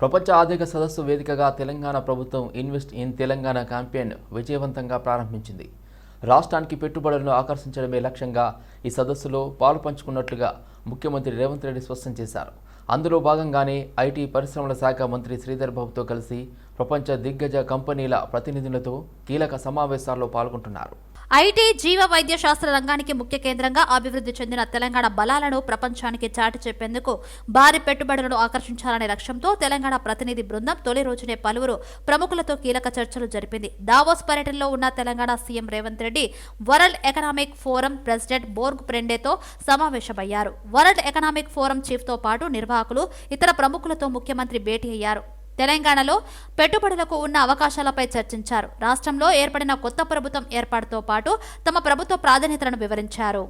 ప్రపంచ ఆర్థిక సదస్సు వేదికగా తెలంగాణ ప్రభుత్వం ఇన్వెస్ట్ ఇన్ తెలంగాణ క్యాంపెయిన్ విజయవంతంగా ప్రారంభించింది. రాష్ట్రానికి పెట్టుబడులను ఆకర్షించడమే లక్ష్యంగా ఈ సదస్సులో పాలుపంచుకున్నట్లుగా ముఖ్యమంత్రి రేవంత్ రెడ్డి స్పష్టం చేశారు. అందులో భాగంగానే ఐటీ పరిశ్రమల శాఖ మంత్రి శ్రీధర్ బాబుతో కలిసి ప్రపంచ దిగ్గజ కంపెనీల ప్రతినిధులతో కీలక సమావేశాల్లో పాల్గొంటున్నారు. ఐటీ జీవ వైద్య శాస్త్ర రంగానికి ముఖ్య కేంద్రంగా అభివృద్ధి చెందిన తెలంగాణ బలాలను ప్రపంచానికి చాటి చెప్పేందుకు భారీ పెట్టుబడులను ఆకర్షించాలనే లక్ష్యంతో తెలంగాణ ప్రతినిధి బృందం తొలి రోజునే పలువురు ప్రముఖులతో కీలక చర్చలు జరిపింది. దావోస్ పర్యటనలో ఉన్న Telangana CM Revanth Reddy world economic forum president Borge ప్రెండేతో సమావేశమయ్యారు. వరల్డ్ ఎకనామిక్ ఫోరం చీఫ్తో పాటు నిర్వాహకులు, ఇతర ప్రముఖులతో ముఖ్యమంత్రి భేటీ అయ్యారు. తెలంగాణలో పెట్టుబడులకు ఉన్న అవకాశాలపై చర్చించారు. రాష్ట్రంలో ఏర్పడిన కొత్త ప్రభుత్వం ఏర్పాటుతో పాటు తమ ప్రభుత్వ ప్రాధాన్యతలను వివరించారు.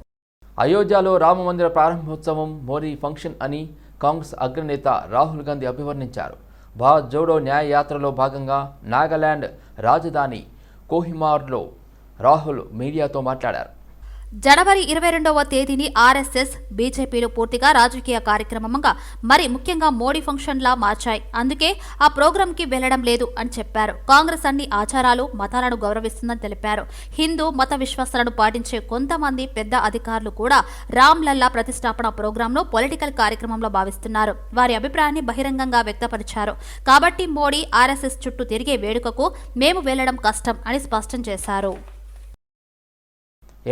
అయోధ్యలో రామమందిర ప్రారంభోత్సవం మోడీ ఫంక్షన్ అని కాంగ్రెస్ అగ్రనేత రాహుల్ గాంధీ అభివర్ణించారు. భారత్ జోడో న్యాయ యాత్రలో భాగంగా నాగాలాండ్ రాజధాని కోహిమార్లో రాహుల్ మీడియాతో మాట్లాడారు. జనవరి 22వ తేదీని ఆర్ఎస్ఎస్, బీజేపీలు పూర్తిగా రాజకీయ కార్యక్రమంగా మరి ముఖ్యంగా మోడీ ఫంక్షన్లా మార్చాయి. అందుకే ఆ ప్రోగ్రాంకి వెళ్లడం లేదు అని చెప్పారు. కాంగ్రెస్ అన్ని ఆచారాలు, మతాలను గౌరవిస్తుందని తెలిపారు. హిందూ మత విశ్వాసాలను పాటించే కొంతమంది పెద్ద అధికారులు కూడా రామ్లల్లా ప్రతిష్టాపన ప్రోగ్రాంను పొలిటికల్ కార్యక్రమంలో భావిస్తున్నారు. వారి అభిప్రాయాన్ని బహిరంగంగా వ్యక్తపరిచారు. కాబట్టి మోడీ ఆర్ఎస్ఎస్ చుట్టూ తిరిగే వేడుకకు మేము వెళ్లడం కష్టం అని స్పష్టం చేశారు.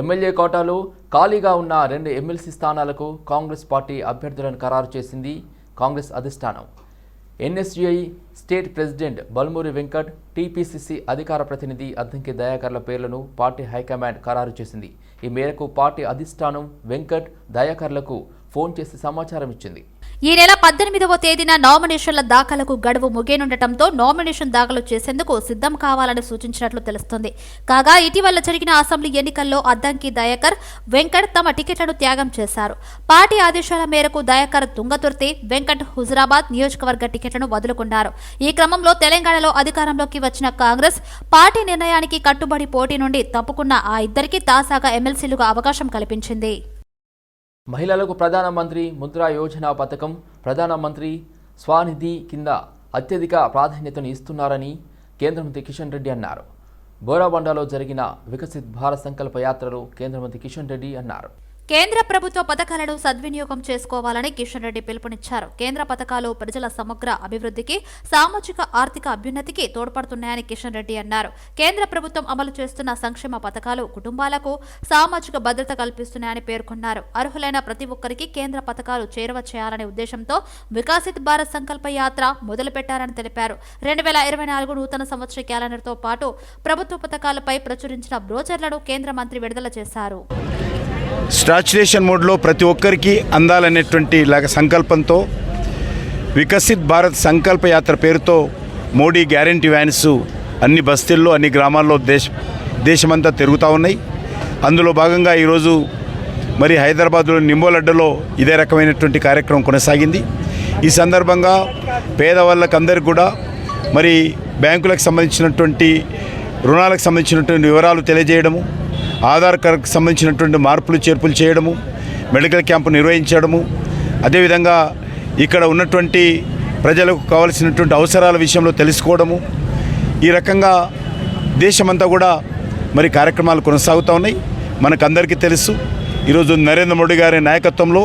ఎమ్మెల్యే కోటాలో ఖాళీగా ఉన్న 2 ఎమ్మెల్సీ స్థానాలకు కాంగ్రెస్ పార్టీ అభ్యర్థులను ఖరారు చేసింది కాంగ్రెస్ అధిష్టానం. NSUI state president Balmuri Venkat, TPCC అధికార ప్రతినిధి అద్దంకి దయాకర్ల పేర్లను పార్టీ హైకమాండ్ ఖరారు చేసింది. ఈ మేరకు పార్టీ అధిష్టానం వెంకట్, దయాకర్లకు ఫోన్ చేసి సమాచారం ఇచ్చింది. ఈ నెల 18వ తేదీన నామినేషన్ల దాఖలకు గడువు ముగియనుండటంతో నామినేషన్ దాఖలు చేసేందుకు సిద్ధం కావాలని సూచించినట్లు తెలుస్తుంది. కాగా ఇటీవల జరిగిన అసెంబ్లీ ఎన్నికల్లో అద్దంకి దయాకర్, వెంకట్ తమ టికెట్లను త్యాగం చేశారు. పార్టీ ఆదేశాల మేరకు దయాకర్ తుంగతుర్తి, వెంకట్ హుజురాబాద్ నియోజకవర్గ టికెట్లను వదులుకున్నారు. ఈ క్రమంలో తెలంగాణలో అధికారంలోకి వచ్చిన కాంగ్రెస్ పార్టీ నిర్ణయానికి కట్టుబడి పోటీ నుండి తప్పుకున్న ఆ ఇద్దరికి తాజాగా ఎమ్మెల్సీలుగా అవకాశం కల్పించింది. మహిళలకు ప్రధానమంత్రి ముద్రా యోజన పథకం, ప్రధానమంత్రి స్వానిధి కింద అత్యధిక ప్రాధాన్యతను ఇస్తున్నారని కేంద్ర మంత్రి కిషన్ రెడ్డి అన్నారు. బోరాబండాలో జరిగిన వికసిత్ భారత్ సంకల్ప యాత్రలో కేంద్ర మంత్రి కిషన్ రెడ్డి అన్నారు. కేంద్ర ప్రభుత్వ పథకాలను సద్వినియోగం చేసుకోవాలని కిషన్ రెడ్డి పిలుపునిచ్చారు. కేంద్ర పథకాలు ప్రజల సమగ్ర అభివృద్ధికి, సామాజిక ఆర్థిక అభ్యున్నతికి తోడ్పడుతున్నాయని కిషన్ రెడ్డి అన్నారు. కేంద్ర ప్రభుత్వం అమలు చేస్తున్న సంక్షేమ పథకాలు కుటుంబాలకు సామాజిక భద్రత కల్పిస్తున్నాయని పేర్కొన్నారు. అర్హులైన ప్రతి ఒక్కరికి కేంద్ర పథకాలు చేరువ చేయాలనే ఉద్దేశంతో వికసిత్ భారత్ సంకల్ప యాత్ర మొదలుపెట్టారని తెలిపారు. 2024 నూతన సంవత్సర క్యాలెండర్తో పాటు ప్రభుత్వ పథకాలపై ప్రచురించిన బ్రోచర్లను కేంద్ర మంత్రి విడుదల చేశారు. స్టాచ్యులేషన్ మోడ్లో ప్రతి ఒక్కరికి అందాలనేటువంటి సంకల్పంతో వికసిత్ భారత్ సంకల్ప యాత్ర పేరుతో మోడీ గ్యారంటీ వ్యాన్స్ అన్ని బస్తీల్లో, అన్ని గ్రామాల్లో దేశమంతా తిరుగుతూ ఉన్నాయి. అందులో భాగంగా ఈరోజు మరి హైదరాబాద్లో నింబోలడ్డలో ఇదే రకమైనటువంటి కార్యక్రమం కొనసాగింది. ఈ సందర్భంగా పేదవాళ్ళకందరికీ కూడా మరి బ్యాంకులకు సంబంధించినటువంటి రుణాలకు సంబంధించినటువంటి వివరాలు తెలియజేయడము, ఆధార్ కార్డుకు సంబంధించినటువంటి మార్పులు చేర్పులు చేయడము, మెడికల్ క్యాంపు నిర్వహించడము, అదేవిధంగా ఇక్కడ ఉన్నటువంటి ప్రజలకు కావలసినటువంటి అవసరాల విషయంలో తెలుసుకోవడము, ఈ రకంగా దేశమంతా కూడా మరి కార్యక్రమాలు కొనసాగుతూ ఉన్నాయి. మనకందరికీ తెలుసు, ఈరోజు నరేంద్ర మోడీ గారి నాయకత్వంలో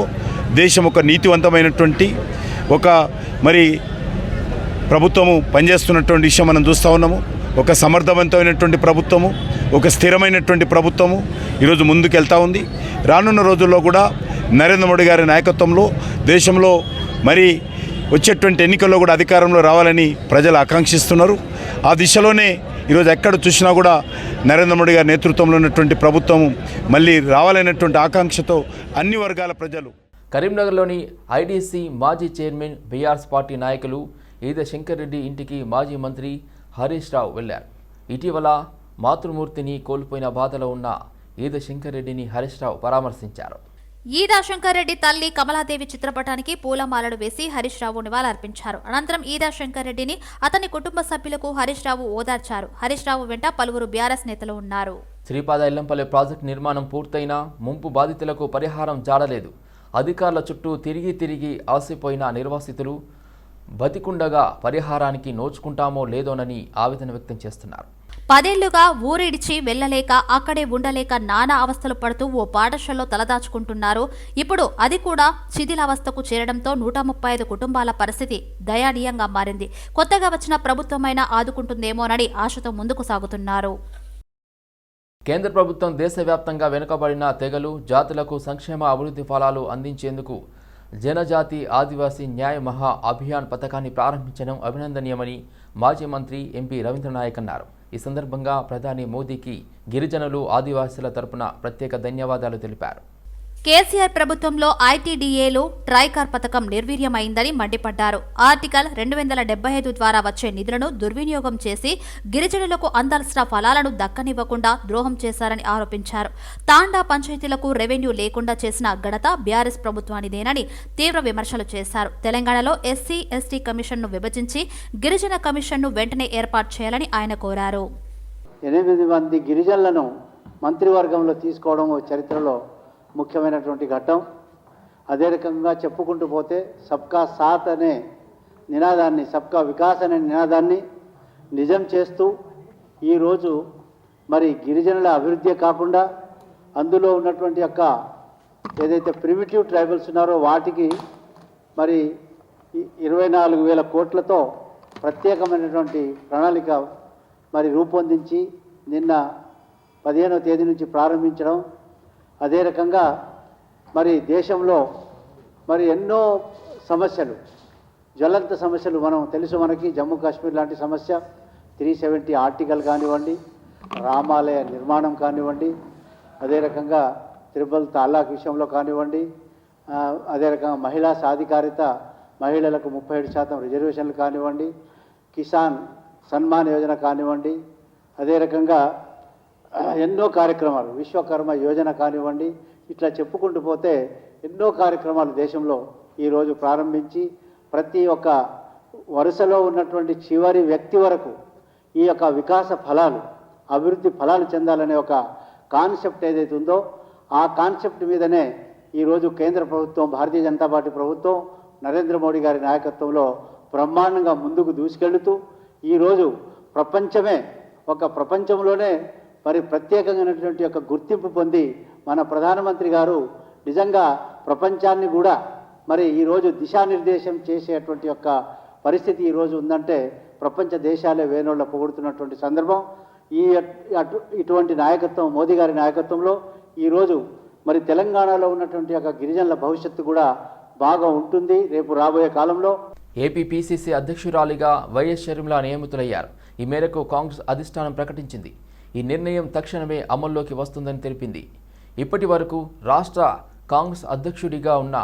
దేశం ఒక నీతివంతమైనటువంటి ఒక మరి ప్రభుత్వము పనిచేస్తున్నటువంటి విషయం మనం చూస్తూ ఉన్నాము. ఒక సమర్థవంతమైనటువంటి ప్రభుత్వము, ఒక స్థిరమైనటువంటి ప్రభుత్వము ఈరోజు ముందుకెళ్తూ ఉంది. రానున్న రోజుల్లో కూడా నరేంద్ర మోడీ గారి నాయకత్వంలో దేశంలో మరి వచ్చేటువంటి ఎన్నికల్లో కూడా అధికారంలో రావాలని ప్రజలు ఆకాంక్షిస్తున్నారు. ఆ దిశలోనే ఈరోజు ఎక్కడ చూసినా కూడా నరేంద్ర మోడీ గారి నేతృత్వంలో ఉన్నటువంటి ప్రభుత్వం మళ్ళీ రావాలనేటువంటి ఆకాంక్షతో అన్ని వర్గాల ప్రజలు. కరీంనగర్లోని ఐడీసీ మాజీ చైర్మన్, బీఆర్ఎస్ పార్టీ నాయకులు ఈద శంకర్ రెడ్డి ఇంటికి మాజీ మంత్రి హరీష్ రావు వెళ్లారు. ఇటీవల మాతృమూర్తిని కోల్పోయిన బాధలో ఉన్న ఈద శంకర్ రెడ్డిని హరీష్ రావు పరామర్శించారు. ఈదా శంకర్ రెడ్డి తల్లి కమలాదేవి చిత్రపటానికి పూలమాలలు వేసి హరీష్ రావు నివాళులర్పించారు. అనంతరం ఈదా శంకర్ రెడ్డిని అతని కుటుంబ సభ్యులకు హరీష్ రావు ఓదార్చారు. హరీష్ రావు వెంట పలువురు బీఆర్ఎస్ నేతలు ఉన్నారు. శ్రీపాద ఎల్లంపల్లి ప్రాజెక్టు నిర్మాణం పూర్తయినా ముంపు బాధితులకు పరిహారం జాడలేదు. అధికారుల చుట్టూ తిరిగి ఆసిపోయిన నిర్వాసితులు బతికుండగా పరిహారానికి నోచుకుంటామో లేదోనని ఆవేదన వ్యక్తం చేస్తున్నారు. 10 ఏళ్లుగా ఊరిడిచి వెళ్లలేక అక్కడే ఉండలేక నానా అవస్థలు పడుతూ ఓ పాఠశాలలో తలదాచుకుంటున్నారు. ఇప్పుడు అది కూడా శిథిలావస్థకు చేరడంతో 135 కుటుంబాల పరిస్థితి దయనీయంగా మారింది. కొత్తగా వచ్చిన ప్రభుత్వమైనా ఆదుకుంటుందేమోనని ఆశతో ముందుకు సాగుతున్నారు. కేంద్ర ప్రభుత్వం దేశవ్యాప్తంగా వెనుకబడిన తెగలు, జాతులకు సంక్షేమ అభివృద్ధి ఫలాలు అందించేందుకు జనజాతి ఆదివాసీ న్యాయ మహా అభియాన్ పథకాన్ని ప్రారంభించడం అభినందనీయమని మాజీ మంత్రి ఎంపీ రవీంద్రనాయక్ అన్నారు. ఈ సందర్భంగా ప్రధాని మోదీకి గిరిజనులు, ఆదివాసీల తరపున ప్రత్యేక ధన్యవాదాలు తెలిపారు. కేసీఆర్ ప్రభుత్వంలో ఐటీడీఏలు ట్రైకార్ పథకం నిర్వీర్యమైందని మండిపడ్డారు. ఆర్టికల్ 275 ద్వారా వచ్చే నిధులను దుర్వినియోగం చేసి గిరిజనులకు అందాల్సిన ఫలాలను దక్కనివ్వకుండా ద్రోహం చేశారని ఆరోపించారు. తాండా పంచాయతీలకు రెవెన్యూ లేకుండా చేసిన ఘనత బీఆర్ఎస్ ప్రభుత్వానిదేనని తీవ్ర విమర్శలు చేశారు. తెలంగాణలో ఎస్సీ, ఎస్టీ కమిషన్ను విభజించి గిరిజన కమిషన్ను వెంటనే ఏర్పాటు చేయాలని ఆయన కోరారు. 8 మంది గిరిజనులను మంత్రివర్గంలో తీసుకోవడం చరిత్రలో ముఖ్యమైనటువంటి ఘట్టం. అదే రకంగా చెప్పుకుంటూ పోతే సబ్కా సాత్ అనే నినాదాన్ని, సబ్కా వికాస్ అనే నినాదాన్ని నిజం చేస్తూ ఈరోజు మరి గిరిజనుల అభివృద్ధి కాకుండా అందులో ఉన్నటువంటి యొక్క ఏదైతే ప్రిమిటివ్ ట్రైబల్స్ ఉన్నారో వాటికి మరి 24,000 కోట్లతో ప్రత్యేకమైనటువంటి ప్రణాళిక మరి రూపొందించి నిన్న 15వ తేదీ నుంచి ప్రారంభించడం. అదే రకంగా మరి దేశంలో మరి ఎన్నో సమస్యలు, జ్వలంత సమస్యలు మనం తెలుసు. మనకి జమ్మూ కాశ్మీర్ లాంటి సమస్య, 370 ఆర్టికల్ కానివ్వండి, రామాలయ నిర్మాణం కానివ్వండి, అదే రకంగా త్రిబల్ తలాక్ విషయంలో కానివ్వండి, అదే రకంగా మహిళా సాధికారిత, మహిళలకు 37% రిజర్వేషన్లు కానివ్వండి, కిసాన్ సన్మాన్ యోజన కానివ్వండి, అదే రకంగా ఎన్నో కార్యక్రమాలు, విశ్వకర్మ యోజన కానివ్వండి, ఇట్లా చెప్పుకుంటూ పోతే ఎన్నో కార్యక్రమాలు దేశంలో ఈరోజు ప్రారంభించి ప్రతి ఒక్క వరుసలో ఉన్నటువంటి చివరి వ్యక్తి వరకు ఈ యొక్క వికాస ఫలాలు, అభివృద్ధి ఫలాలు చెందాలనే ఒక కాన్సెప్ట్ ఏదైతే ఉందో ఆ కాన్సెప్ట్ మీదనే ఈరోజు కేంద్ర ప్రభుత్వం, భారతీయ జనతా పార్టీ ప్రభుత్వం నరేంద్ర మోడీ గారి నాయకత్వంలో బ్రహ్మాండంగా ముందుకు దూసుకెళ్తూ ఈరోజు ప్రపంచంలోనే మరి ప్రత్యేకమైనటువంటి యొక్క గుర్తింపు పొంది మన ప్రధానమంత్రి గారు నిజంగా ప్రపంచాన్ని కూడా మరి ఈరోజు దిశానిర్దేశం చేసేటువంటి యొక్క పరిస్థితి ఈరోజు ఉందంటే ప్రపంచ దేశాలే వేనోళ్ళ పొగుడుతున్నటువంటి సందర్భం. ఇటువంటి నాయకత్వం, మోదీ గారి నాయకత్వంలో ఈరోజు మరి తెలంగాణలో ఉన్నటువంటి యొక్క గిరిజనుల భవిష్యత్తు కూడా బాగా ఉంటుంది రేపు రాబోయే కాలంలో. ఏపీ పీసీసీ అధ్యక్షురాలిగా వైఎస్ షర్మిల నియమితులయ్యారు. ఈ మేరకు కాంగ్రెస్ అధిష్టానం ప్రకటించింది. ఈ నిర్ణయం తక్షణమే అమల్లోకి వస్తుందని తెలిపింది. ఇప్పటి వరకు రాష్ట్ర కాంగ్రెస్ అధ్యక్షుడిగా ఉన్న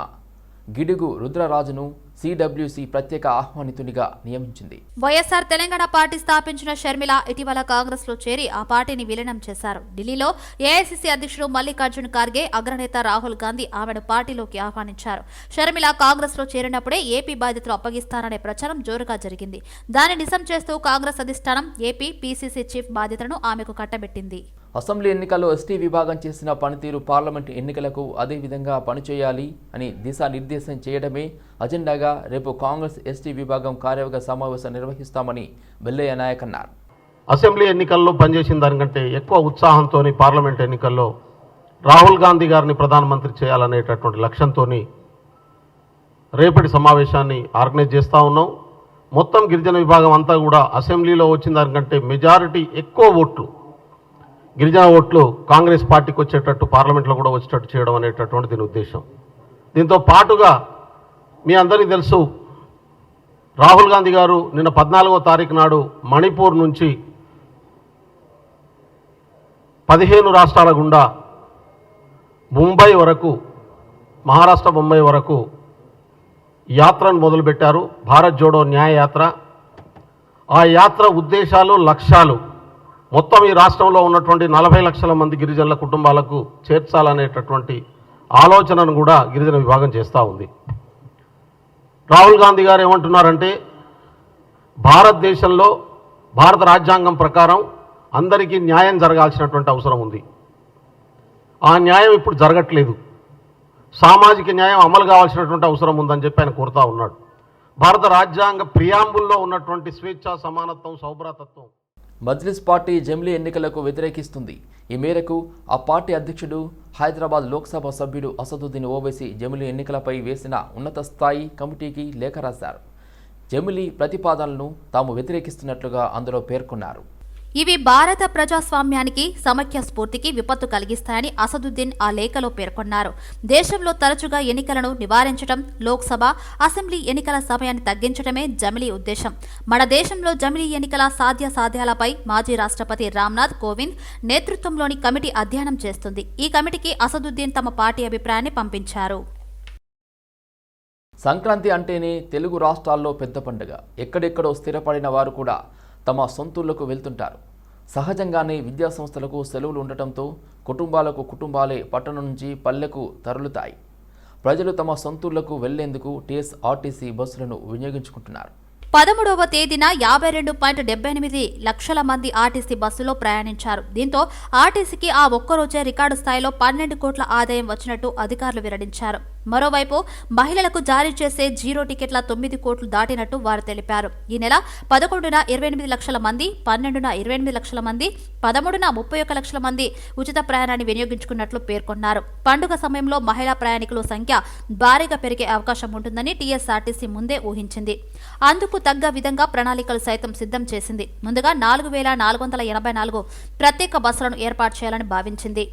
గిడుగు రుద్రరాజును సిడబ్ల్యూసీ ప్రత్యేక ఆహ్వానితునిగా నియమించింది. వైఎస్ఆర్ తెలంగాణ పార్టీ స్థాపించిన షర్మిల ఇటీవల కాంగ్రెస్ లో చేరి ఆ పార్టీని విలీనం చేశారు. ఢిల్లీలో ఏఐసీసీ అధ్యక్షుడు మల్లికార్జున్ ఖార్గే, అగ్రనేత రాహుల్ గాంధీ ఆమెను పార్టీలోకి ఆహ్వానించారు. షర్మిల కాంగ్రెస్ లో చేరినప్పుడే ఏపీ బాధ్యతలు అప్పగిస్తారనే ప్రచారం జోరుగా జరిగింది. దాన్ని నిజం చేస్తూ కాంగ్రెస్ అధిష్టానం ఏపీ పీసీసీ చీఫ్ బాధ్యతలను ఆమెకు కట్టబెట్టింది. అసెంబ్లీ ఎన్నికల్లో ఎస్టీ విభాగం చేసిన పనితీరు పార్లమెంటు ఎన్నికలకు అదే విధంగా పనిచేయాలి అని దిశానిర్దేశం చేయడమే అజెండాగా రేపు కాంగ్రెస్ ఎస్టీ విభాగం కార్యవర్గ సమావేశం నిర్వహిస్తామని బెల్లయ్య నాయక్ అన్నారు. అసెంబ్లీ ఎన్నికల్లో పనిచేసిన దానికంటే ఎక్కువ ఉత్సాహంతో పార్లమెంట్ ఎన్నికల్లో రాహుల్ గాంధీ గారిని ప్రధానమంత్రి చేయాలనేటటువంటి లక్ష్యంతో రేపటి సమావేశాన్ని ఆర్గనైజ్ చేస్తూ ఉన్నాం. మొత్తం గిరిజన విభాగం అంతా కూడా అసెంబ్లీలో వచ్చిన దానికంటే మెజారిటీ ఎక్కువ ఓట్లు, గిరిజన ఓట్లు కాంగ్రెస్ పార్టీకి వచ్చేటట్టు పార్లమెంట్లో కూడా వచ్చేటట్టు చేయడం అనేటటువంటి దీని ఉద్దేశం. దీంతో పాటుగా మీ అందరికీ తెలుసు, రాహుల్ గాంధీ గారు నిన్న 14వ తారీఖు నాడు మణిపూర్ నుంచి 15 రాష్ట్రాల గుండా ముంబై వరకు, మహారాష్ట్ర ముంబై వరకు యాత్రను మొదలుపెట్టారు. భారత్ జోడో న్యాయ యాత్ర. ఆ యాత్ర ఉద్దేశాలు, లక్ష్యాలు మొత్తం ఈ రాష్ట్రంలో ఉన్నటువంటి 40 లక్షల మంది గిరిజనుల కుటుంబాలకు చేర్చాలనేటటువంటి ఆలోచనను కూడా గిరిజన విభాగం చేస్తూ ఉంది. రాహుల్ గాంధీ గారు ఏమంటున్నారంటే, భారతదేశంలో భారత రాజ్యాంగం ప్రకారం అందరికీ న్యాయం జరగాల్సినటువంటి అవసరం ఉంది. ఆ న్యాయం ఇప్పుడు జరగట్లేదు. సామాజిక న్యాయం అమలు కావాల్సినటువంటి అవసరం ఉందని చెప్పి ఆయన కోరుతా ఉన్నాడు. భారత రాజ్యాంగ ప్రియాంబుల్లో ఉన్నటువంటి స్వేచ్ఛ, సమానత్వం, సౌభ్రాతత్వం. మజ్లిస్ పార్టీ జమిలీ ఎన్నికలకు వ్యతిరేకిస్తుంది. ఈ మేరకు ఆ పార్టీ అధ్యక్షుడు, హైదరాబాద్ లోక్సభ సభ్యుడు అసదుద్దీన్ ఓవైసీ జమిలీ ఎన్నికలపై వేసిన ఉన్నత స్థాయి కమిటీకి లేఖ రాశారు. జమిలీ ప్రతిపాదనలను తాము వ్యతిరేకిస్తున్నట్లుగా అందులో పేర్కొన్నారు. ఇవి భారత ప్రజాస్వామ్యానికి, సమైక్య స్ఫూర్తికి విపత్తు కలిగిస్తాయని అసదుద్దీన్ ఆ లేఖలో పేర్కొన్నారు. దేశంలో తరచుగా ఎన్నికలను నివారించడం, లోక్సభ, అసెంబ్లీ ఎన్నికల సమయాన్ని తగ్గించడమే జమిలీ ఉద్దేశం. మన దేశంలో జమిలీ ఎన్నికల సాధ్యాసాధ్యాలపై మాజీ రాష్ట్రపతి రామ్నాథ్ కోవింద్ నేతృత్వంలోని కమిటీ అధ్యయనం చేస్తుంది. ఈ కమిటీకి అసదుద్దీన్ తమ పార్టీ అభిప్రాయాన్ని పంపించారు. సంక్రాంతి అంటేనే తెలుగు రాష్ట్రాల్లో పెద్ద పండుగ. ఎక్కడెక్కడో స్థిరపడిన వారు కూడా తమ సొంతూళ్లకు వెళ్తుంటారు. సహజంగానే విద్యాసంస్థలకు సెలవులు ఉండటంతో కుటుంబాలే పట్టణం నుంచి పల్లెకు తరలుతాయి. ప్రజలు తమ సొంతూళ్లకు వెళ్లేందుకు టీఎస్ఆర్టీసీ బస్సులను వినియోగించుకుంటున్నారు. 13వ తేదీన 52.78 లక్షల మంది ఆర్టీసీ బస్సులో ప్రయాణించారు. దీంతో ఆర్టీసీకి ఆ ఒక్కరోజే రికార్డు స్థాయిలో 12 కోట్ల ఆదాయం వచ్చినట్టు అధికారులు వెల్లడించారు. మరోవైపు మహిళలకు జారీ చేసే జీరో టికెట్ల 9 కోట్లు దాటినట్టు వారు తెలిపారు. ఈ నెల 11న 28 లక్షల మంది, 12న 28 లక్షల మంది, 13న 31 లక్షల మంది ఉచిత ప్రయాణాన్ని వినియోగించుకున్నట్లు పేర్కొన్నారు. పండుగ సమయంలో మహిళా ప్రయాణికుల సంఖ్య భారీగా పెరిగే అవకాశం ఉంటుందని టీఎస్ఆర్టీసీ ముందే ఊహించింది. అందుకు తగ్గ విధంగా ప్రణాళికలు సైతం సిద్ధం చేసింది. ముందుగా 4484 ప్రత్యేక బస్సులను ఏర్పాటు చేయాలని భావించింది.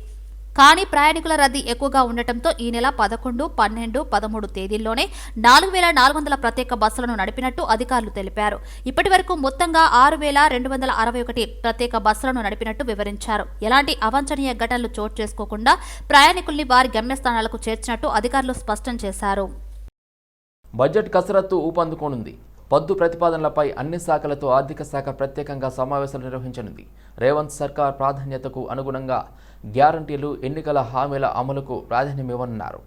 కానీ ప్రయాణికుల రద్దీ ఎక్కువగా ఉండటంతో ఈ నెల 11, 12, 13 తేదీల్లోనే 4400 ప్రత్యేక బస్సులను నడిపినట్టు అధికారులు తెలిపారు. ఇప్పటి వరకు మొత్తంగా 6261 ప్రత్యేక బస్సులను నడిపినట్టు వివరించారు. ఎలాంటి అవాంఛనీయ ఘటనలు చోటు చేసుకోకుండా ప్రయాణికుల్ని వారి గమ్యస్థానాలకు చేర్చినట్టు అధికారులు స్పష్టం చేశారు. బడ్జెట్ కసరత్తు ఊపందుకోనుంది. పద్దు ప్రతిపాదనలపై అన్ని శాఖలతో ఆర్థిక శాఖ ప్రత్యేకంగా సమావేశాలు నిర్వహించనుంది. రేవంత్ సర్కార్ ప్రాధాన్యతకు అనుగుణంగా గ్యారంటీలు, ఎన్నికల హామీల అమలుకు ప్రాధాన్యమివ్వనున్నారు.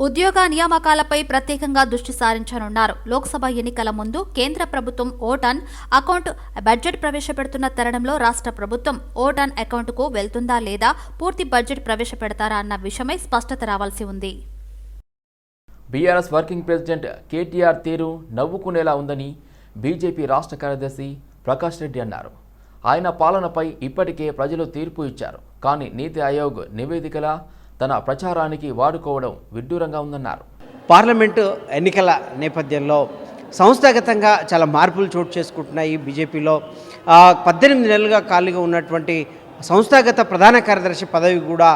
ఉద్యోగ నియామకాలపై ప్రత్యేకంగా దృష్టి సారించనున్నారు. లోక్సభ ఎన్నికల ముందు కేంద్ర ప్రభుత్వం ఓటాన్ అకౌంట్ బడ్జెట్ ప్రవేశపెడుతున్న తరుణంలో రాష్ట్ర ప్రభుత్వం ఓటాన్ అకౌంట్కు వెళ్తుందా లేదా, పూర్తి బడ్జెట్ ప్రవేశపెడతారా అన్న విషయమై స్పష్టత రావాల్సి ఉంది. బీఆర్ఎస్ వర్కింగ్ ప్రెసిడెంట్ కేటీఆర్ తీరు నవ్వుకునేలా ఉందని బీజేపీ రాష్ట్ర కార్యదర్శి ప్రకాష్ రెడ్డి అన్నారు. ఆయన పాలనపై ఇప్పటికే ప్రజలు తీర్పు ఇచ్చారు. కానీ నీతి ఆయోగ్ నివేదికల తన ప్రచారానికి వాడుకోవడం విడ్డూరంగా ఉందన్నారు. పార్లమెంటు ఎన్నికల నేపథ్యంలో సంస్థాగతంగా చాలా మార్పులు చోటు చేసుకుంటున్నాయి. బీజేపీలో 18 నెలలుగా ఖాళీగా ఉన్నటువంటి సంస్థాగత ప్రధాన కార్యదర్శి పదవి కూడా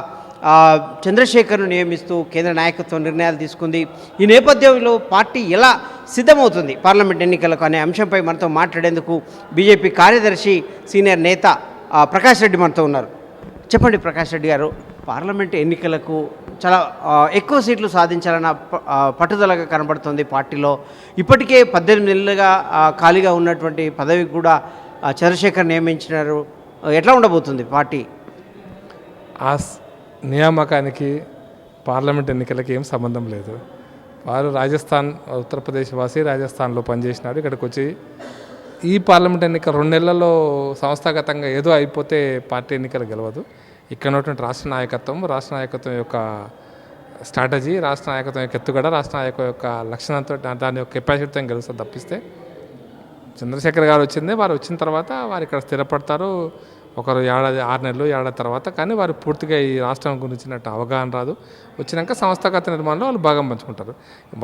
చంద్రశేఖర్ను నియమిస్తూ కేంద్ర నాయకత్వం నిర్ణయాలు తీసుకుంది. ఈ నేపథ్యంలో పార్టీ ఎలా సిద్ధమవుతుంది పార్లమెంట్ ఎన్నికలకు అనే అంశంపై మనతో మాట్లాడేందుకు బీజేపీ కార్యదర్శి, సీనియర్ నేత ప్రకాష్ రెడ్డి మనతో ఉన్నారు. చెప్పండి ప్రకాష్ రెడ్డి గారు, పార్లమెంట్ ఎన్నికలకు చాలా ఎక్కువ సీట్లు సాధించాలన్న పట్టుదలగా కనబడుతుంది పార్టీలో. ఇప్పటికే 18 నెలలుగా ఖాళీగా ఉన్నటువంటి పదవికి కూడా చంద్రశేఖర్ నియమించినారు. ఎట్లా ఉండబోతుంది పార్టీ? నియామకానికి పార్లమెంట్ ఎన్నికలకి ఏం సంబంధం లేదు. వారు రాజస్థాన్, ఉత్తరప్రదేశ్ వాసి, రాజస్థాన్లో పనిచేసినాడు. ఇక్కడికి వచ్చి ఈ పార్లమెంట్ ఎన్నిక 2 నెలల్లో సంస్థాగతంగా ఏదో అయిపోతే పార్టీ ఎన్నికలు గెలవదు. ఇక్కడ ఉన్నటువంటి రాష్ట్ర నాయకత్వం యొక్క స్ట్రాటజీ, రాష్ట్ర నాయకత్వం యొక్క ఎత్తుగడ, రాష్ట్ర నాయకత్వం యొక్క లక్షణంతో దాని యొక్క కెపాసిటీతో గెలుస్తుంది తప్పిస్తే చంద్రశేఖర్ గారు వారు వచ్చిన తర్వాత వారు ఇక్కడ స్థిరపడతారు. ఒకరు 6 నెలలు, ఏడాది తర్వాత. కానీ వారు పూర్తిగా ఈ రాష్ట్రం గురించినట్టు అవగాహన రాదు. వచ్చినాక సంస్థాగత నిర్మాణంలో వాళ్ళు భాగం పంచుకుంటారు.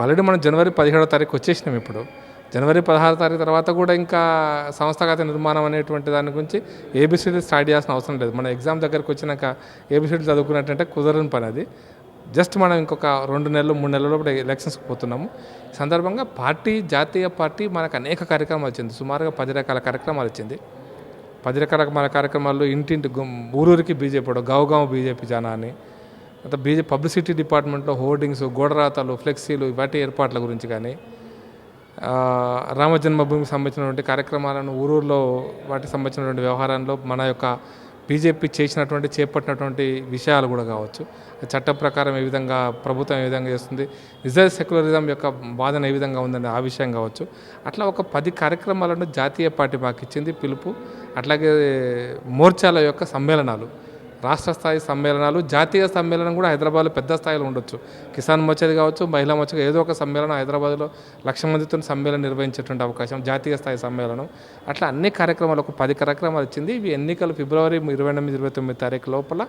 ఆల్రెడీ మనం జనవరి 17వ తారీఖు వచ్చేసినాం. ఇప్పుడు జనవరి 16వ తారీఖు తర్వాత కూడా ఇంకా సంస్థాగత నిర్మాణం అనేటువంటి దాని గురించి ఏబిసిడీ స్టార్ట్ చేయాల్సిన అవసరం లేదు. మన ఎగ్జామ్ దగ్గరకు వచ్చినాక ఏబిసిడీ చదువుకున్నట్టంటే కుదరని పని అది. జస్ట్ మనం ఇంకొక 2 నెలలు 3 నెలల్లో కూడా ఎలక్షన్స్కి పోతున్నాము. ఈ సందర్భంగా జాతీయ పార్టీ మనకు అనేక కార్యక్రమాలు వచ్చింది. సుమారుగా 10 రకాల కార్యక్రమాలు వచ్చింది. 10 రకాల కార్యక్రమాల్లో ఇంటింటి ఊరూరికి బీజేపీ, గావు బీజేపీ జన అని, బీజేపీ పబ్లిసిటీ డిపార్ట్మెంట్లో హోర్డింగ్స్, గోడరాతలు, ఫ్లెక్సీలు, వాటి ఏర్పాట్ల గురించి కానీ, రామజన్మభూమికి సంబంధించినటువంటి కార్యక్రమాలను ఊరూరులో వాటికి సంబంధించినటువంటి వ్యవహారంలో మన యొక్క బీజేపీ చేపట్టినటువంటి విషయాలు కూడా కావచ్చు. చట్టం ప్రకారం ఏ విధంగా ప్రభుత్వం ఏ విధంగా చేస్తుంది, రిజర్వ్ సెక్యులరిజం యొక్క వాదన ఏ విధంగా ఉందని ఆ విషయం కావచ్చు. అట్లా ఒక 10 కార్యక్రమాలను జాతీయ పార్టీ మాకు ఇచ్చింది పిలుపు. అట్లాగే మోర్చాల యొక్క సమ్మేళనాలు, రాష్ట్ర స్థాయి సమ్మేళనాలు, జాతీయ సమ్మేళనం కూడా హైదరాబాద్లో పెద్ద స్థాయిలో ఉండొచ్చు. కిసాన్ మోర్చాది కావచ్చు, మహిళా మోర్చా, ఏదో ఒక సమ్మేళనం హైదరాబాద్లో 1,00,000 మందితో సమ్మేళనం నిర్వహించేటువంటి అవకాశం, జాతీయ స్థాయి సమ్మేళనం, అట్లా అన్ని కార్యక్రమాలు ఒక 10 కార్యక్రమాలు ఇచ్చింది. ఇవి ఎన్నికలు ఫిబ్రవరి 28-29 తారీఖు లోపల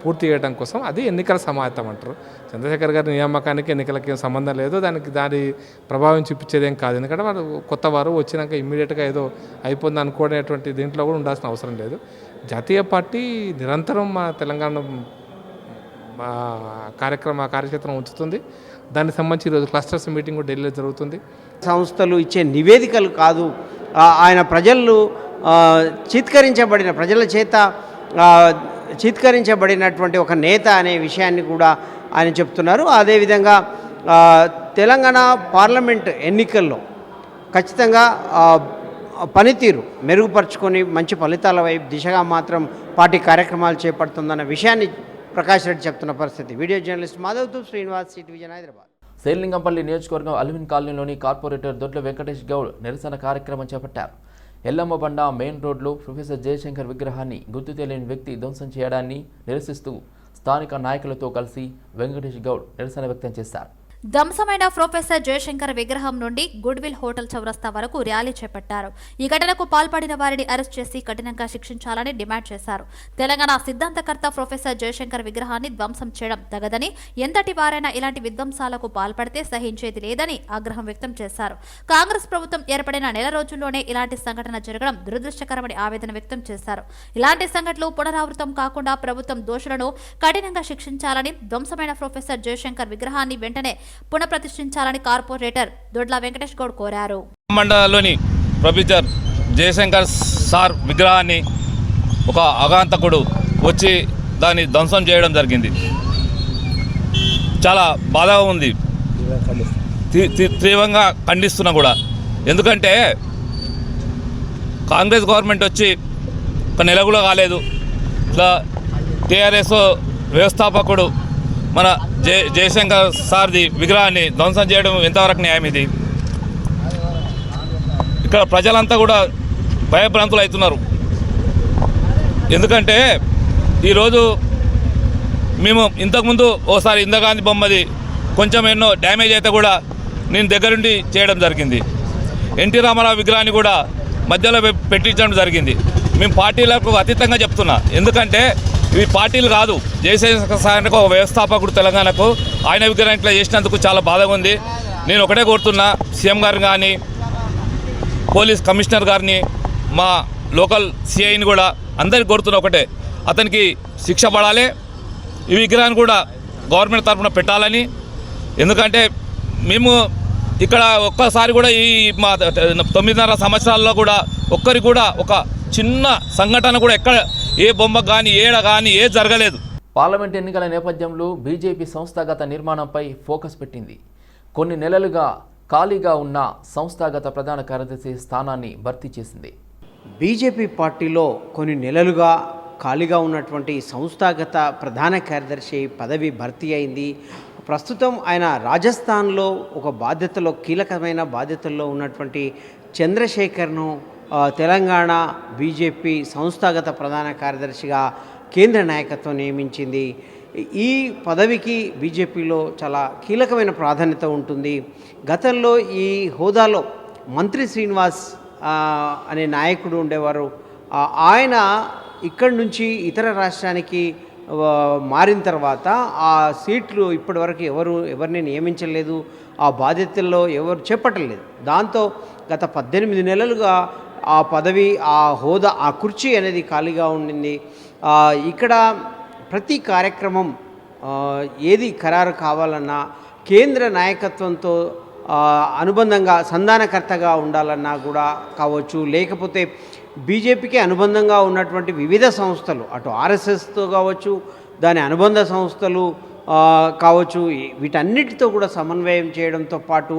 పూర్తి చేయడం కోసం. అది ఎన్నికల సమాయత్తం అంటారు. చంద్రశేఖర్ గారి నియామకానికి ఎన్నికలకి ఏం సంబంధం లేదు, దాని ప్రభావం చూపించేది ఏం కాదు. ఎందుకంటే వారు కొత్త వారు వచ్చినాక ఇమ్మీడియట్గా ఏదో అయిపోయింది అనుకునేటువంటి దీంట్లో కూడా ఉండాల్సిన అవసరం లేదు. జాతీయ పార్టీ నిరంతరం మా తెలంగాణ కార్యక్షేత్రం ఉంచుతుంది. దానికి సంబంధించి ఈరోజు క్లస్టర్స్ మీటింగ్ కూడా ఢిల్లీలో జరుగుతుంది. సంస్థలు ఇచ్చే నివేదికలు కాదు, ఆయన ప్రజలు ప్రజల చేత చీత్కరించబడినటువంటి ఒక నేత అనే విషయాన్ని కూడా ఆయన చెప్తున్నారు. అదేవిధంగా తెలంగాణ పార్లమెంట్ ఎన్నికల్లో ఖచ్చితంగా పనితీరు మెరుగుపరుచుకొని మంచి ఫలితాల వైపు దిశగా మాత్రం పార్టీ కార్యక్రమాలు చేపడుతుందన్న విషయాన్ని ప్రకాష్ రెడ్డి చెప్తున్న పరిస్థితి. వీడియో జర్నలిస్ట్ మాధవ్తో శ్రీనివాస్, సిటీ విజన్, హైదరాబాద్. శేర్లింగంపల్లి నియోజకవర్గం అల్విన్ కాలనీలోని కార్పొరేటర్ దొడ్ల వెంకటేష్ గౌడ్ నిరసన కార్యక్రమం చేపట్టారు. ఎల్లమ్మబండ మెయిన్ రోడ్లో ప్రొఫెసర్ జయశంకర్ విగ్రహాన్ని గుర్తు తెలియని వ్యక్తి ధ్వంసం చేయడాన్ని నిరసిస్తూ స్థానిక నాయకులతో కలిసి వెంకటేష్ గౌడ్ నిరసన వ్యక్తం చేశారు. ధ్వంసమైన ప్రొఫెసర్ జయశంకర్ విగ్రహం నుండి గుడ్విల్ హోటల్ చౌరస్తా వరకు ర్యాలీ చేపట్టారు. ఈ ఘటనకు పాల్పడిన వారిని అరెస్ట్ చేసి కఠినంగా శిక్షించాలని డిమాండ్ చేశారు. తెలంగాణ సిద్ధాంతకర్త ప్రొఫెసర్ జయశంకర్ విగ్రహాన్ని ధ్వంసం చేయడం తగదని, ఎంతటి వారైనా ఇలాంటి విధ్వంసాలకు పాల్పడితే సహించేది లేదని ఆగ్రహం వ్యక్తం చేశారు. కాంగ్రెస్ ప్రభుత్వం ఏర్పడిన నెల రోజుల్లోనే ఇలాంటి సంఘటన జరగడం దురదృష్టకరమని ఆవేదన వ్యక్తం చేశారు. ఇలాంటి సంఘటనలు పునరావృతం కాకుండా ప్రభుత్వం దోషులను కఠినంగా శిక్షించాలని, ధ్వంసమైన ప్రొఫెసర్ జయశంకర్ విగ్రహాన్ని వెంటనే పునఃప్రతిష్ఠించాలని కార్పొరేటర్ దొడ్ల వెంకటేష్ గౌడ్ కోరారు. మండలంలోని ప్రొఫెసర్ జయశంకర్ సార్ విగ్రహాన్ని ఒక అగాంతకుడు వచ్చి దాన్ని ధ్వంసం చేయడం జరిగింది. చాలా బాధగా ఉంది, తీవ్రంగా ఖండిస్తున్నా కూడా. ఎందుకంటే కాంగ్రెస్ గవర్నమెంట్ వచ్చి ఒక నెల కూడా కాలేదు, ఇట్లా టీఆర్ఎస్ వ్యవస్థాపకుడు మన జయశంకర్ సార్ది విగ్రహాన్ని ధ్వంసం చేయడం ఎంతవరకు న్యాయం? ఇది ఇక్కడ ప్రజలంతా కూడా భయభ్రాంతులు అవుతున్నారు. ఎందుకంటే ఈరోజు మేము ఇంతకుముందు ఓసారి ఇందిరాగాంధీ బొమ్మది కొంచెం ఎన్నో డ్యామేజ్ అయితే కూడా నేను దగ్గరుండి చేయడం జరిగింది. ఎన్టీ రామారావు విగ్రహాన్ని కూడా మధ్యలో పెట్టించడం జరిగింది. మేము పార్టీలకు అతీతంగా చెప్తున్నా, ఎందుకంటే ఇవి పార్టీలు కాదు. జయశంకర్ సార్కి ఒక వ్యవస్థాపకుడు తెలంగాణకు, ఆయన విగ్రహం ఇట్లా చేసినందుకు చాలా బాధగా ఉంది. నేను ఒకటే కోరుతున్నా, సీఎం గారిని కానీ, పోలీస్ కమిషనర్ గారిని, మా లోకల్ సిఐని కూడా అందరికీ కోరుతున్నా ఒకటే, అతనికి శిక్ష పడాలి. ఈ విగ్రహాన్ని కూడా గవర్నమెంట్ తరఫున పెట్టాలని. ఎందుకంటే మేము ఇక్కడ ఒక్కసారి కూడా ఈ మా 9.5 సంవత్సరాల్లో కూడా ఒక్కరికి కూడా ఒక చిన్న సంఘటన కూడా ఎక్కడ ఏ బొమ్మ కానీ ఏడ కానీ ఏ జరగలేదు. పార్లమెంట్ ఎన్నికల నేపథ్యంలో బీజేపీ సంస్థాగత నిర్మాణంపై ఫోకస్ పెట్టింది. కొన్ని నెలలుగా ఖాళీగా ఉన్న సంస్థాగత ప్రధాన కార్యదర్శి స్థానాన్ని భర్తీ చేసింది. బీజేపీ పార్టీలో కొన్ని నెలలుగా ఖాళీగా ఉన్నటువంటి సంస్థాగత ప్రధాన కార్యదర్శి పదవి భర్తీ అయింది. ప్రస్తుతం ఆయన రాజస్థాన్లో ఒక బాధ్యతలో, కీలకమైన బాధ్యతల్లో ఉన్నటువంటి చంద్రశేఖర్ను తెలంగాణ బీజేపీ సంస్థాగత ప్రధాన కార్యదర్శిగా కేంద్ర నాయకత్వం నియమించింది. ఈ పదవికి బీజేపీలో చాలా కీలకమైన ప్రాధాన్యత ఉంటుంది. గతంలో ఈ హోదాలో మంత్రి శ్రీనివాస్ అనే నాయకుడు ఉండేవారు. ఆయన ఇక్కడి నుంచి ఇతర రాష్ట్రానికి మారిన తర్వాత ఆ సీట్లు ఇప్పటివరకు ఎవరిని నియమించలేదు, ఆ బాధ్యతల్లో ఎవరు చేపట్టలేదు. దాంతో గత 18 నెలలుగా ఆ పదవి, ఆ హోదా, ఆ కుర్చీ అనేది ఖాళీగా ఉండింది. ఇక్కడ ప్రతి కార్యక్రమం ఏది ఖరారు కావాలన్నా కేంద్ర నాయకత్వంతో అనుబంధంగా సంధానకర్తగా ఉండాలన్నా కూడా కావచ్చు, లేకపోతే బీజేపీకి అనుబంధంగా ఉన్నటువంటి వివిధ సంస్థలు, అటు ఆర్ఎస్ఎస్తో కావచ్చు, దాని అనుబంధ సంస్థలు కావచ్చు, వీటన్నిటితో కూడా సమన్వయం చేయడంతో పాటు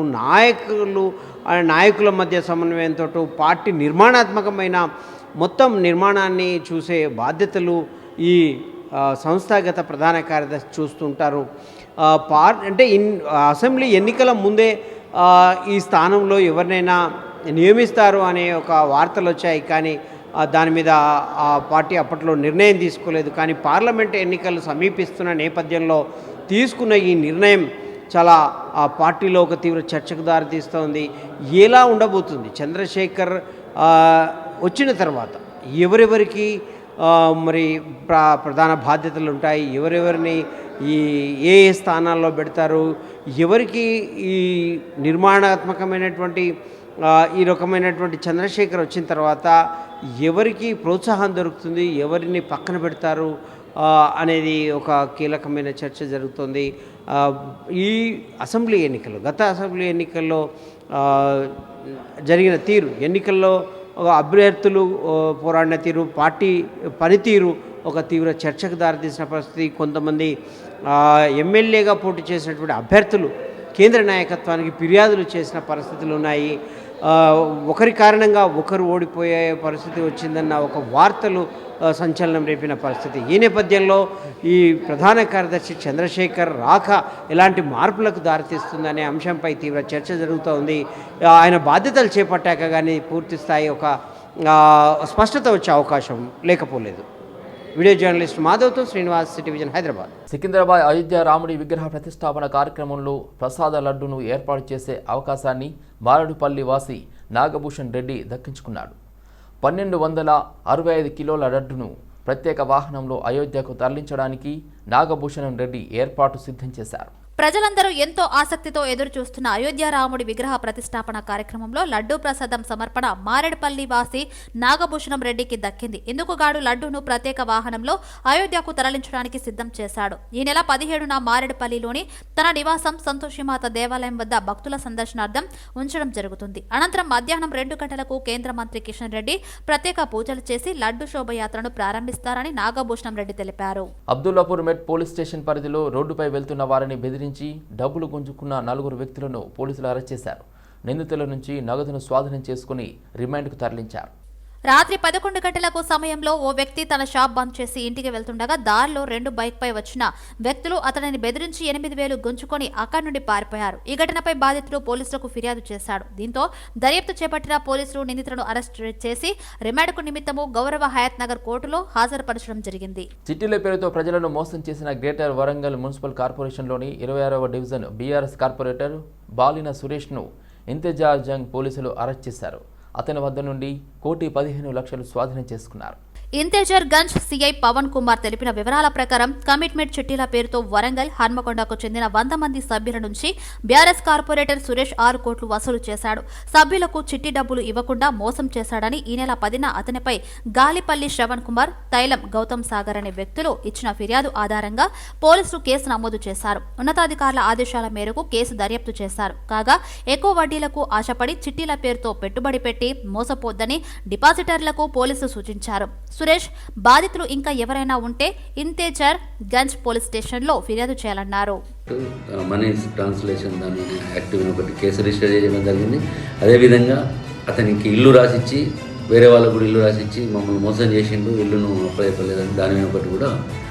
నాయకుల మధ్య సమన్వయంతో పార్టీ నిర్మాణాత్మకమైన మొత్తం నిర్మాణాన్ని చూసే బాధ్యతలు ఈ సంస్థాగత ప్రధాన కార్యదర్శి చూస్తుంటారు. అంటే అసెంబ్లీ ఎన్నికల ముందే ఈ స్థానంలో ఎవరినైనా నియమిస్తారు అనే ఒక వార్తలు వచ్చాయి. కానీ దాని మీద ఆ పార్టీ అప్పట్లో నిర్ణయం తీసుకోలేదు. కానీ పార్లమెంట్ ఎన్నికలు సమీపిస్తున్న నేపథ్యంలో తీసుకున్న ఈ నిర్ణయం చాలా ఆ పార్టీలో ఒక తీవ్ర చర్చకు దారితీస్తోంది. ఎలా ఉండబోతుంది చంద్రశేఖర్ వచ్చిన తర్వాత ఎవరెవరికి మరి ప్రధాన బాధ్యతలు ఉంటాయి, ఎవరెవరిని ఏ స్థానాల్లో పెడతారు, ఎవరికి ఈ నిర్మాణాత్మకమైనటువంటి ఈ రకమైనటువంటి చంద్రశేఖర్ వచ్చిన తర్వాత ఎవరికి ప్రోత్సాహం దొరుకుతుంది, ఎవరిని పక్కన పెడతారు అనేది ఒక కీలకమైన చర్చ జరుగుతుంది. ఈ అసెంబ్లీ ఎన్నికల్లో గత అసెంబ్లీ ఎన్నికల్లో జరిగిన తీరు, ఎన్నికల్లో అభ్యర్థులు పోరాడిన తీరు, పార్టీ పనితీరు ఒక తీవ్ర చర్చకు దారితీసిన పరిస్థితి. కొంతమంది ఎమ్మెల్యేగా పోటీ చేసినటువంటి అభ్యర్థులు కేంద్ర నాయకత్వానికి ఫిర్యాదులు చేసిన పరిస్థితులు ఉన్నాయి. ఒకరి కారణంగా ఒకరు ఓడిపోయే పరిస్థితి వచ్చిందన్న ఒక వార్తలు సంచలనం రేపిన పరిస్థితి. ఈ నేపథ్యంలో ఈ ప్రధాన కార్యదర్శి చంద్రశేఖర్ రాక ఎలాంటి మార్పులకు దారితీస్తుందనే అంశంపై తీవ్ర చర్చ జరుగుతూ ఉంది. ఆయన బాధ్యతలు చేపట్టాక కానీ పూర్తి స్థాయి ఒక స్పష్టత వచ్చే అవకాశం లేకపోలేదు. వీడియో జర్నలిస్ట్ మాధవ్తో శ్రీనివాస్, సిటీ విజన్, హైదరాబాద్. సికింద్రాబాద్ అయోధ్య రాముడి విగ్రహ ప్రతిష్టాపన కార్యక్రమంలో ప్రసాద లడ్డును ఏర్పాటు చేసే అవకాశాన్ని మారేడుపల్లి వాసి నాగభూషణ్ రెడ్డి దక్కించుకున్నాడు. 1265 కిలోల లడ్డును ప్రత్యేక వాహనంలో అయోధ్యకు తరలించడానికి నాగభూషణ్ రెడ్డి ఏర్పాటు సిద్ధం చేశారు. ప్రజలందరూ ఎంతో ఆసక్తితో ఎదురు చూస్తున్న అయోధ్య రాముడి విగ్రహ ప్రతిష్టాపన కార్యక్రమంలో లడ్డూ ప్రసాదం సమర్పణ మారేడుపల్లి వాసి నాగభూషణం రెడ్డికి దక్కింది. ఇందుకుగాడు లడ్డూను ప్రత్యేక వాహనంలో అయోధ్యకు తరలించడానికి సిద్ధం చేశాడు. ఈ నెల 17న మారేడుపల్లిలోని తన నివాసం సంతోషిమాత దేవాలయం వద్ద భక్తుల సందర్శనార్థం ఉంచడం జరుగుతుంది. అనంతరం మధ్యాహ్నం 2 గంటలకు కేంద్ర మంత్రి కిషన్ రెడ్డి ప్రత్యేక పూజలు చేసి లడ్డు శోభయాత్రను ప్రారంభిస్తారని నాగభూషణం రెడ్డి తెలిపారు. అబ్దుల్లాపూర్ మెట్ పోలీస్ స్టేషన్ పరిధిలో రోడ్డుపై వెళ్తున్న వారిని బెదిరించి డబ్బులు గుంజుకున్న 4 వ్యక్తులను పోలీసులు అరెస్ట్ చేశారు. నిందితుల నుంచి నగదును స్వాధీనం చేసుకుని రిమాండ్కు తరలించారు. రాత్రి 11 గంటలకు సమయంలో ఓ వ్యక్తి తన షాప్ బంద్ చేసి ఇంటికి వెళ్తుండగా దారిలో 2 బైక్పై వచ్చిన వ్యక్తులు అతనిని బెదిరించి 8,000 గుంజుకొని అక్కడి నుండి పారిపోయారు. ఈ ఘటనపై బాధితుడు పోలీసులకు ఫిర్యాదు చేశాడు. దీంతో దర్యాప్తు చేపట్టిన పోలీసులు నిందితులను అరెస్ట్ చేసి రిమాండ్కు నిమిత్తము గౌరవ హయత్ నగర్ కోర్టులో హాజరుపరచడం జరిగింది. చిట్టీల పేరుతో ప్రజలను మోసం చేసిన గ్రేటర్ వరంగల్ మున్సిపల్ కార్పొరేషన్లోని 26వ డివిజన్ బీఆర్ఎస్ కార్పొరేటర్ బాలిన సురేష్ను ఇంతెజార్ జంగ్ పోలీసులు అరెస్ట్ చేశారు. అతని వద్ద నుండి 1,15,00,000 స్వాధీనం చేసుకున్నారు. ఇంతేజర్ గంజ్ సిఐ పవన్ కుమార్ తెలిపిన వివరాల ప్రకారం కమిట్మెంట్ చిట్టీల పేరుతో వరంగల్ హన్మకొండకు చెందిన 100 మంది సభ్యుల నుంచి బీఆర్ఎస్ కార్పొరేటర్ సురేష్ 6 కోట్లు వసూలు చేశాడు. సభ్యులకు చిట్టి డబ్బులు ఇవ్వకుండా మోసం చేశాడని ఈ నెల 10న అతనిపై గాలిపల్లి శ్రవణ్ కుమార్, తైలం గౌతమ్ సాగర్ అనే వ్యక్తులు ఇచ్చిన ఫిర్యాదు ఆధారంగా పోలీసులు కేసు నమోదు చేశారు. ఉన్నతాధికారుల ఆదేశాల మేరకు కేసు దర్యాప్తు చేశారు. కాగా ఎక్కువ వడ్డీలకు ఆశపడి చిట్టీల పేరుతో పెట్టుబడి పెట్టి మోసపోద్దని డిపాజిటర్లకు పోలీసులు సూచించారు. సురేష్ బాధితులు ఇంకా ఎవరైనా ఉంటే ఇంతేజర్ గంజ్ పోలీస్ స్టేషన్లో ఫిర్యాదు చేయాలన్నారు. మనీ ట్రాన్స్లేషన్ దాని యాక్టివ్ ఒకటి కేసు రిజిస్టర్ చేయడం జరిగింది. అదేవిధంగా అతనికి ఇల్లు రాసిచ్చి వేరే వాళ్ళకు కూడా ఇల్లు రాసిచ్చి మమ్మల్ని మోసం చేసిండు, ఇల్లును అప్లై అయిపోలేదని దాని ఒకటి కూడా